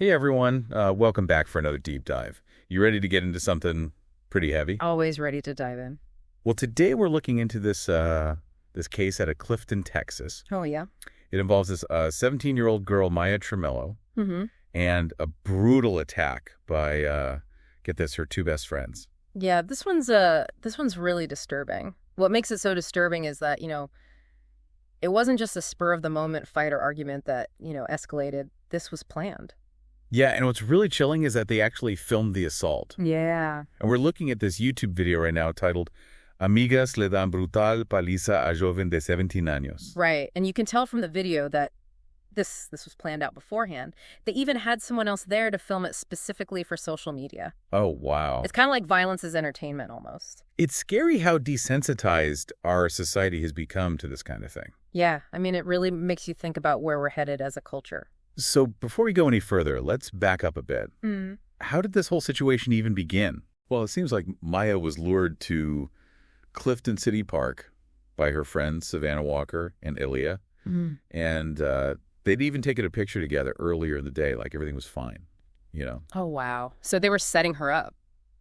Hey everyone, welcome back for another deep dive. You ready to get into something pretty heavy? Always ready to dive in. Well, today we're looking into this case out of Clifton, Texas. Oh, yeah? It involves this 17-year-old girl, Maya Tremillo, Mm-hmm. and a brutal attack by, get this, her two best friends. Yeah, this one's really disturbing. What makes it so disturbing is that, it wasn't just a spur of the moment fight or argument that, escalated. This was planned. Yeah, and what's really chilling is that they actually filmed the assault. Yeah. And we're looking at this YouTube video right now titled Amigas le dan brutal paliza a joven de 17 años. Right. And you can tell from the video that this was planned out beforehand. They even had someone else there to film it specifically for social media. Oh, wow. It's kind of like violence is entertainment almost. It's scary how desensitized our society has become to this kind of thing. Yeah. I mean, it really makes you think about where we're headed as a culture. So before we go any further, let's back up a bit. Mm. How did this whole situation even begin? Well, it seems like Maya was lured to Clifton City Park by her friends Savannah Walker and Ilya. Mm. And they'd even taken a picture together earlier in the day, like everything was fine, Oh, wow. So they were setting her up.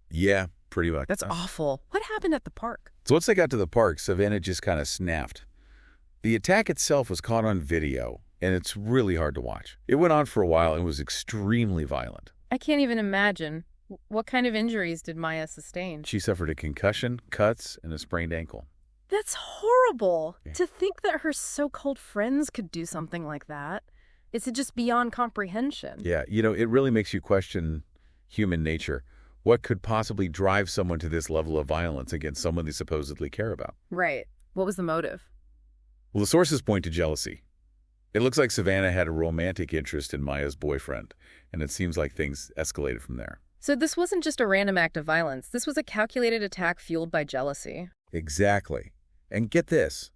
Yeah, pretty much. That's awful. What happened at the park? So once they got to the park, Savannah just kind of snapped. The attack itself was caught on video, and it's really hard to watch. It went on for a while and was extremely violent. I can't even imagine. What kind of injuries did Maya sustain? She suffered a concussion, cuts, and a sprained ankle. That's horrible. Yeah. To think that her so-called friends could do something like that. It's just beyond comprehension. Yeah, it really makes you question human nature. What could possibly drive someone to this level of violence against someone they supposedly care about? Right. What was the motive? Well, the sources point to jealousy. It looks like Savannah had a romantic interest in Maya's boyfriend, and it seems like things escalated from there. So this wasn't just a random act of violence. This was a calculated attack fueled by jealousy. Exactly. And get this.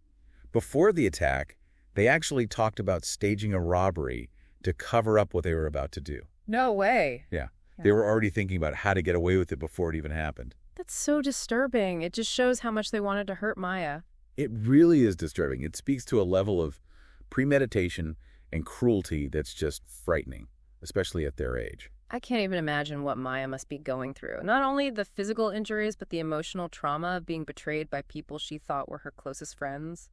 Before the attack, they actually talked about staging a robbery to cover up what they were about to do. No way. Yeah. They were already thinking about how to get away with it before it even happened. That's so disturbing. It just shows how much they wanted to hurt Maya. It really is disturbing. It speaks to a level of premeditation and cruelty that's just frightening, especially at their age. I can't even imagine what Maya must be going through. Not only the physical injuries, but the emotional trauma of being betrayed by people she thought were her closest friends.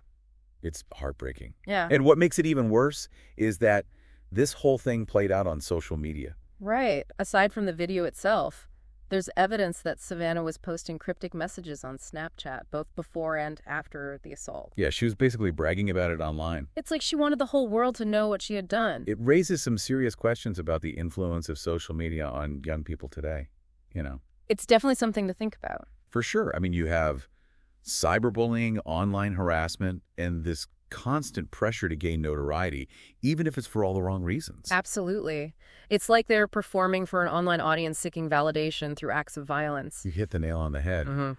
It's heartbreaking. Yeah. And what makes it even worse is that this whole thing played out on social media. Right. Aside from the video itself, there's evidence that Savannah was posting cryptic messages on Snapchat, both before and after the assault. Yeah, she was basically bragging about it online. It's like she wanted the whole world to know what she had done. It raises some serious questions about the influence of social media on young people today, It's definitely something to think about. For sure. I mean, you have cyberbullying, online harassment, and this constant pressure to gain notoriety, even if it's for all the wrong reasons. Absolutely. It's like they're performing for an online audience seeking validation through acts of violence. You hit the nail on the head. Mm-hmm.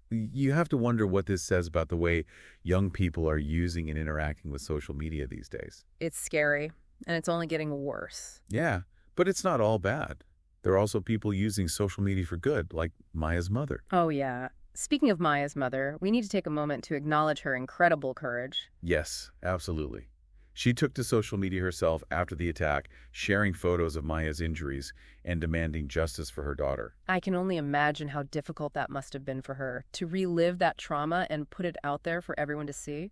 You have to wonder what this says about the way young people are using and interacting with social media these days. It's scary, and it's only getting worse. Yeah, but it's not all bad. There are also people using social media for good, like Maya's mother. Oh, yeah. Speaking of Maya's mother, we need to take a moment to acknowledge her incredible courage. Yes, absolutely. She took to social media herself after the attack, sharing photos of Maya's injuries and demanding justice for her daughter. I can only imagine how difficult that must have been for her, to relive that trauma and put it out there for everyone to see.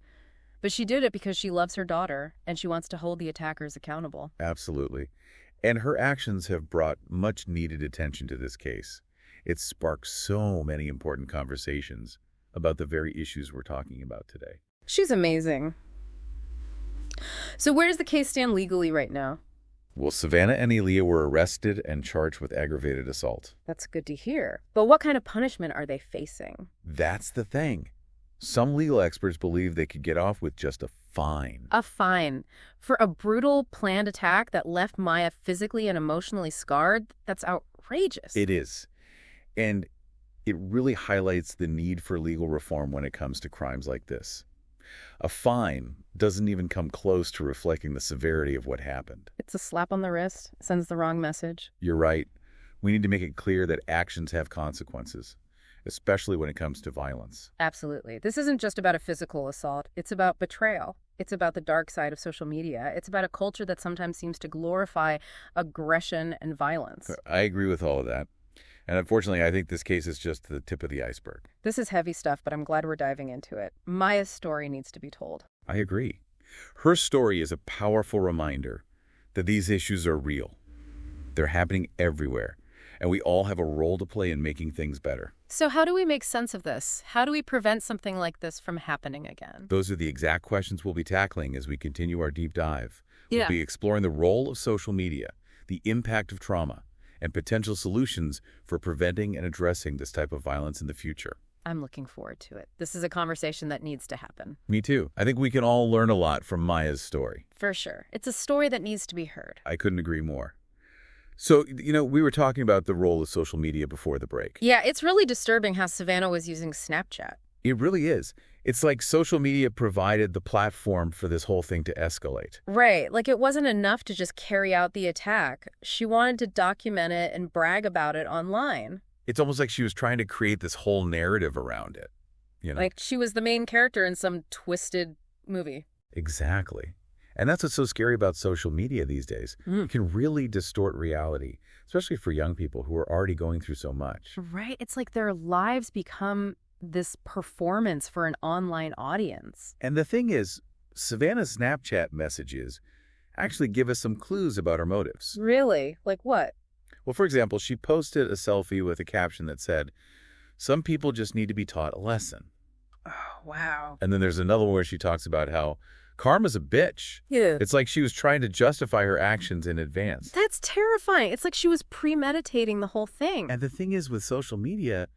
But she did it because she loves her daughter, and she wants to hold the attackers accountable. Absolutely. And her actions have brought much needed attention to this case. It's sparked so many important conversations about the very issues we're talking about today. She's amazing. So where does the case stand legally right now? Well, Savannah and Ilya were arrested and charged with aggravated assault. That's good to hear. But what kind of punishment are they facing? That's the thing. Some legal experts believe they could get off with just a fine. A fine. For a brutal, planned attack that left Maya physically and emotionally scarred? That's outrageous. It is. And it really highlights the need for legal reform when it comes to crimes like this. A fine doesn't even come close to reflecting the severity of what happened. It's a slap on the wrist, sends the wrong message. You're right. We need to make it clear that actions have consequences, especially when it comes to violence. Absolutely. This isn't just about a physical assault. It's about betrayal. It's about the dark side of social media. It's about a culture that sometimes seems to glorify aggression and violence. I agree with all of that. And unfortunately, I think this case is just the tip of the iceberg. This is heavy stuff, but I'm glad we're diving into it. Maya's story needs to be told. I agree. Her story is a powerful reminder that these issues are real. They're happening everywhere, and we all have a role to play in making things better. So how do we make sense of this? How do we prevent something like this from happening again? Those are the exact questions we'll be tackling as we continue our deep dive. Yeah. We'll be exploring the role of social media, the impact of trauma, and potential solutions for preventing and addressing this type of violence in the future. I'm looking forward to it. This is a conversation that needs to happen. Me too. I think we can all learn a lot from Maya's story. For sure. It's a story that needs to be heard. I couldn't agree more. So, we were talking about the role of social media before the break. Yeah, it's really disturbing how Savannah was using Snapchat. It really is. It's like social media provided the platform for this whole thing to escalate. Right. Like it wasn't enough to just carry out the attack. She wanted to document it and brag about it online. It's almost like she was trying to create this whole narrative around it. Like she was the main character in some twisted movie. Exactly. And that's what's so scary about social media these days. It can really distort reality, especially for young people who are already going through so much. Right. It's like their lives become this performance for an online audience. And the thing is, Savannah's Snapchat messages actually give us some clues about her motives. Really? Like what? Well, for example, she posted a selfie with a caption that said, "Some people just need to be taught a lesson." Oh, wow. And then there's another one where she talks about how karma's a bitch. Yeah. It's like she was trying to justify her actions in advance. That's terrifying. It's like she was premeditating the whole thing. And the thing is, with social media,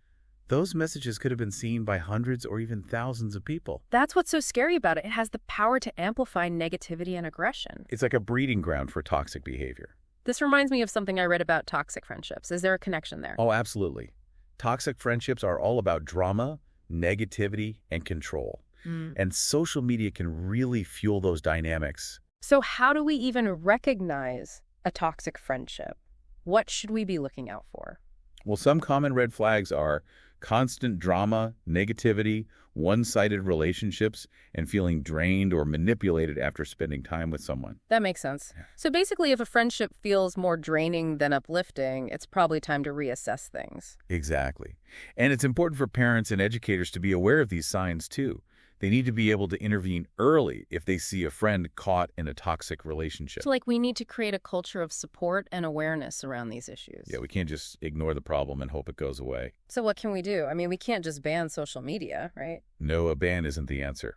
those messages could have been seen by hundreds or even thousands of people. That's what's so scary about it. It has the power to amplify negativity and aggression. It's like a breeding ground for toxic behavior. This reminds me of something I read about toxic friendships. Is there a connection there? Oh, absolutely. Toxic friendships are all about drama, negativity, and control. And social media can really fuel those dynamics. So how do we even recognize a toxic friendship? What should we be looking out for? Well, some common red flags are constant drama, negativity, one-sided relationships, and feeling drained or manipulated after spending time with someone. That makes sense. So basically, if a friendship feels more draining than uplifting, it's probably time to reassess things. Exactly. And it's important for parents and educators to be aware of these signs, too. They need to be able to intervene early if they see a friend caught in a toxic relationship. So like we need to create a culture of support and awareness around these issues. Yeah, we can't just ignore the problem and hope it goes away. So what can we do? I mean, we can't just ban social media, right? No, a ban isn't the answer.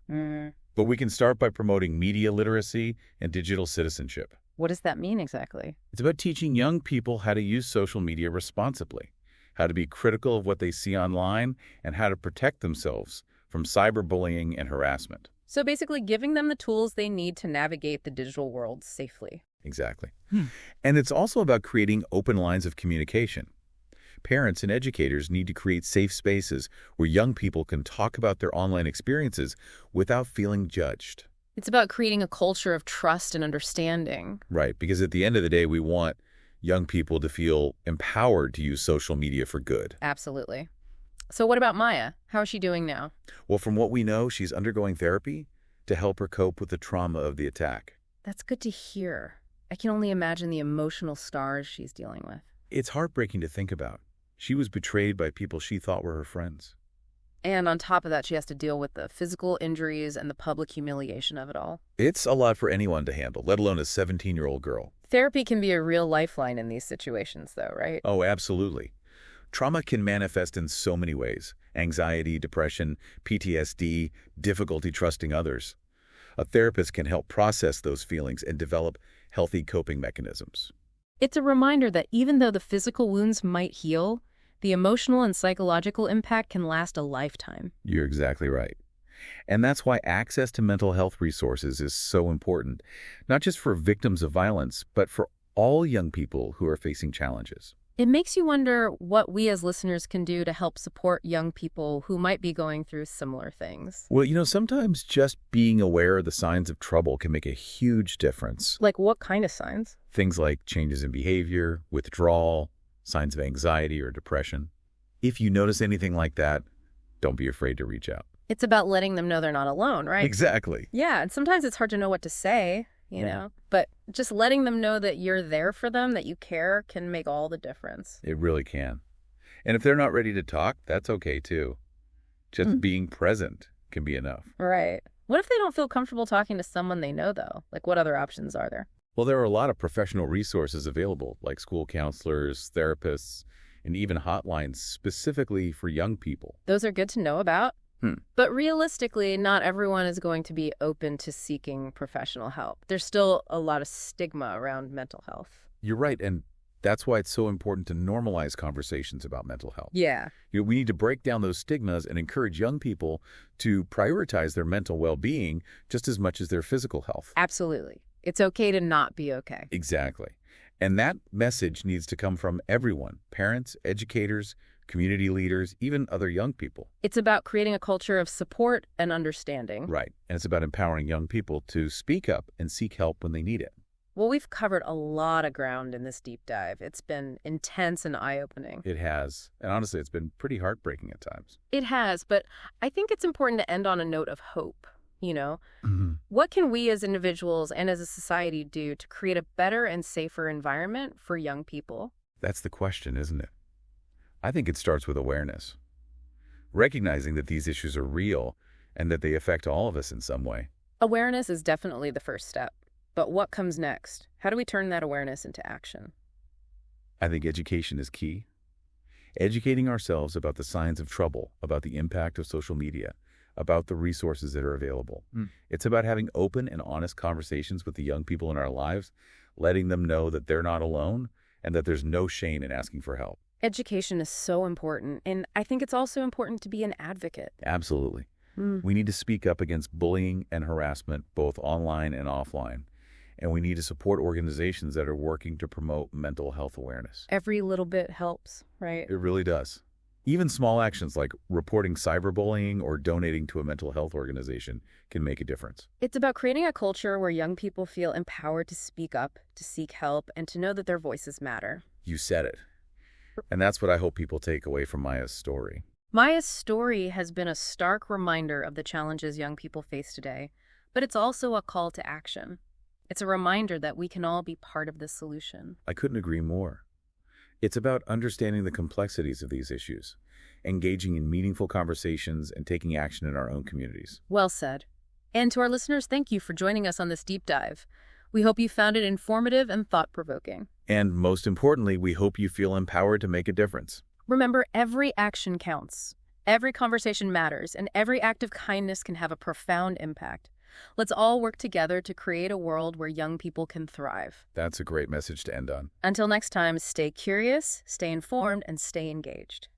But we can start by promoting media literacy and digital citizenship. What does that mean exactly? It's about teaching young people how to use social media responsibly, how to be critical of what they see online, and how to protect themselves from cyberbullying and harassment. So basically giving them the tools they need to navigate the digital world safely. Exactly. And it's also about creating open lines of communication. Parents and educators need to create safe spaces where young people can talk about their online experiences without feeling judged. It's about creating a culture of trust and understanding. Right, because at the end of the day, we want young people to feel empowered to use social media for good. Absolutely. So what about Maya? How is she doing now? Well, from what we know, she's undergoing therapy to help her cope with the trauma of the attack. That's good to hear. I can only imagine the emotional scars she's dealing with. It's heartbreaking to think about. She was betrayed by people she thought were her friends. And on top of that, she has to deal with the physical injuries and the public humiliation of it all. It's a lot for anyone to handle, let alone a 17-year-old girl. Therapy can be a real lifeline in these situations, though, right? Oh, absolutely. Trauma can manifest in so many ways: anxiety, depression, PTSD, difficulty trusting others. A therapist can help process those feelings and develop healthy coping mechanisms. It's a reminder that even though the physical wounds might heal, the emotional and psychological impact can last a lifetime. You're exactly right. And that's why access to mental health resources is so important, not just for victims of violence, but for all young people who are facing challenges. It makes you wonder what we as listeners can do to help support young people who might be going through similar things. Well, sometimes just being aware of the signs of trouble can make a huge difference. Like what kind of signs? Things like changes in behavior, withdrawal, signs of anxiety or depression. If you notice anything like that, don't be afraid to reach out. It's about letting them know they're not alone, right? Exactly. Yeah, and sometimes it's hard to know what to say, but just letting them know that you're there for them, that you care, can make all the difference. It really can. And if they're not ready to talk, that's okay too. Just being present can be enough. Right. What if they don't feel comfortable talking to someone they know, though? Like, what other options are there? Well, there are a lot of professional resources available, like school counselors, therapists, and even hotlines specifically for young people. Those are good to know about. But realistically, not everyone is going to be open to seeking professional help. There's still a lot of stigma around mental health. You're right, and that's why it's so important to normalize conversations about mental health. Yeah. We need to break down those stigmas and encourage young people to prioritize their mental well-being just as much as their physical health. Absolutely. It's okay to not be okay. Exactly. And that message needs to come from everyone, parents, educators, community leaders, even other young people. It's about creating a culture of support and understanding. Right. And it's about empowering young people to speak up and seek help when they need it. Well, we've covered a lot of ground in this deep dive. It's been intense and eye-opening. It has. And honestly, it's been pretty heartbreaking at times. It has, but I think it's important to end on a note of hope. What can we as individuals and as a society do to create a better and safer environment for young people? That's the question, isn't it? I think it starts with awareness. Recognizing that these issues are real and that they affect all of us in some way. Awareness is definitely the first step. But what comes next? How do we turn that awareness into action? I think education is key. Educating ourselves about the signs of trouble, about the impact of social media, about the resources that are available. It's about having open and honest conversations with the young people in our lives, letting them know that they're not alone and that there's no shame in asking for help. Education is so important, and I think it's also important to be an advocate. Absolutely. We need to speak up against bullying and harassment, both online and offline. And we need to support organizations that are working to promote mental health awareness. Every little bit helps, right? It really does. Even small actions like reporting cyberbullying or donating to a mental health organization can make a difference. It's about creating a culture where young people feel empowered to speak up, to seek help, and to know that their voices matter. You said it. And that's what I hope people take away from Maya's story. Maya's story has been a stark reminder of the challenges young people face today, but it's also a call to action. It's a reminder that we can all be part of this solution. I couldn't agree more. It's about understanding the complexities of these issues, engaging in meaningful conversations, and taking action in our own communities. Well said. And to our listeners, thank you for joining us on this deep dive. We hope you found it informative and thought-provoking. And most importantly, we hope you feel empowered to make a difference. Remember, every action counts. Every conversation matters, and every act of kindness can have a profound impact. Let's all work together to create a world where young people can thrive. That's a great message to end on. Until next time, stay curious, stay informed, and stay engaged.